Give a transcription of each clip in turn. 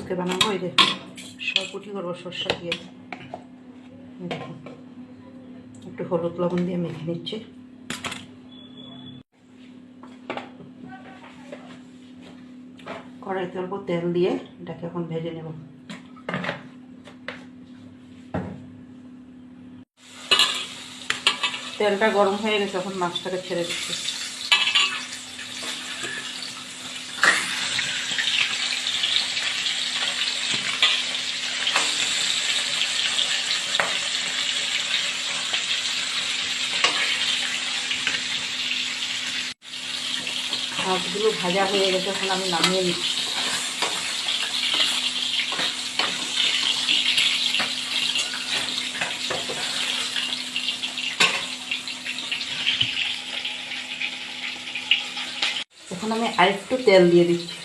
আজকে বানাবো এই যে সরপুটি করবো সরষা দিয়ে। দেখুন একটু হলুদ লবণ দিয়ে মেখে নিচ্ছি। কড়াইতে অল্প তেল দিয়ে এটাকে এখন ভেজে নেব। তেলটা গরম হয়ে গেছে, এখন মাছটাকে ছেড়ে দিচ্ছি। মাছগুলো ভাজা হয়ে গেছে, এখন আমি নামিয়ে নিচ্ছি। এখন আমি আরেকটু তেল দিয়ে দিচ্ছি।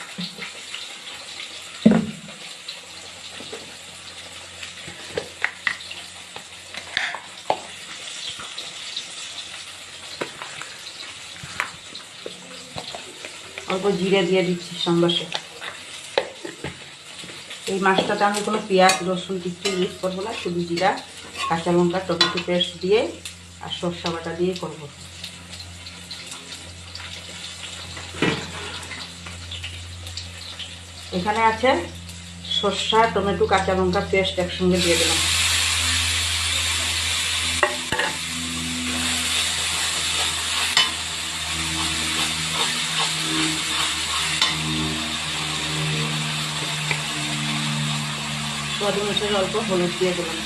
অল্প জিরে দিয়ে দিচ্ছি সম্বাসে। এই মাছটাতে আমি কোনো পেঁয়াজ রসুন কিছু ইউজ করবো না, শুধু জিরা কাঁচা লঙ্কা টমেটো পেস্ট দিয়ে আর সরষা বাটা দিয়ে করব। এখানে আছে সরষা টমেটো কাঁচা লঙ্কা পেস্ট একসঙ্গে দিয়ে দিলাম। স্বাদ অনুসারে অল্প হলুদ দিয়ে দিলাম।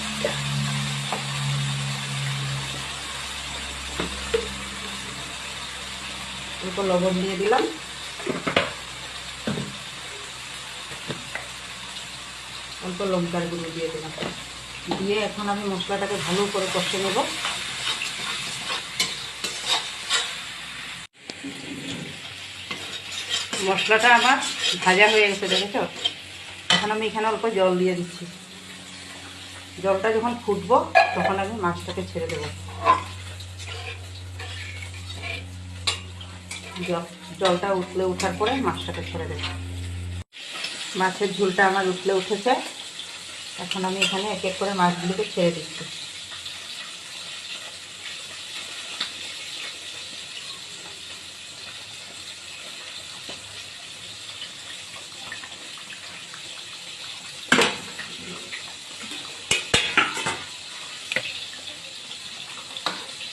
অল্প লবণ দিয়ে দিলাম। অল্প লঙ্কার গুঁড়ো দিয়ে দিলাম। দিয়ে এখন আমি মশলাটাকে ভালো করে কষে নেব। মশলাটা আমার ভাজা হয়ে গেছে, দেখেছো? এখন আমি এখানে অল্প জল দিয়ে দিচ্ছি। জলটা যখন ফুটবো তখন আমি মাছটাকে ছেড়ে দেবো। জলটা ওঠার পরে মাছটাকে ছেড়ে দেবো। মাছের ঝোলটা আমার উঠেছে। এখন আমি এখানে এক এক করে মাছগুলোকে ছেড়ে দিচ্ছি।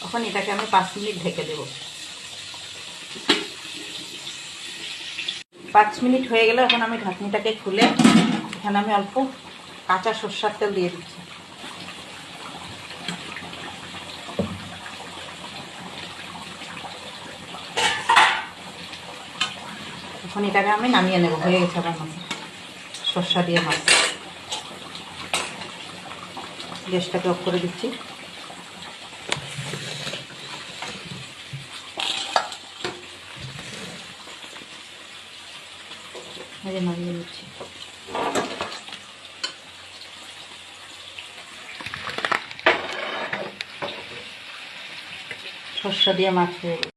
এখন এটাকে আমি 5 মিনিট ঢেকে দেব। 5 মিনিট হয়ে গেলে এখন আমি ঢাকনিটাকে খুলে এখানে আমি অল্প কাঁচা সরষের তেল দিয়ে দিচ্ছি। এখন এটাকে আমি নামিয়ে নেব। হয়ে গেছে আমার মাছ, সরষা দিয়ে মাছ। গ্যাসটাকে অফ করে দিচ্ছি। নামিয়ে নিচ্ছি। সরষা দিয়ে মাছ হয়ে গেছে।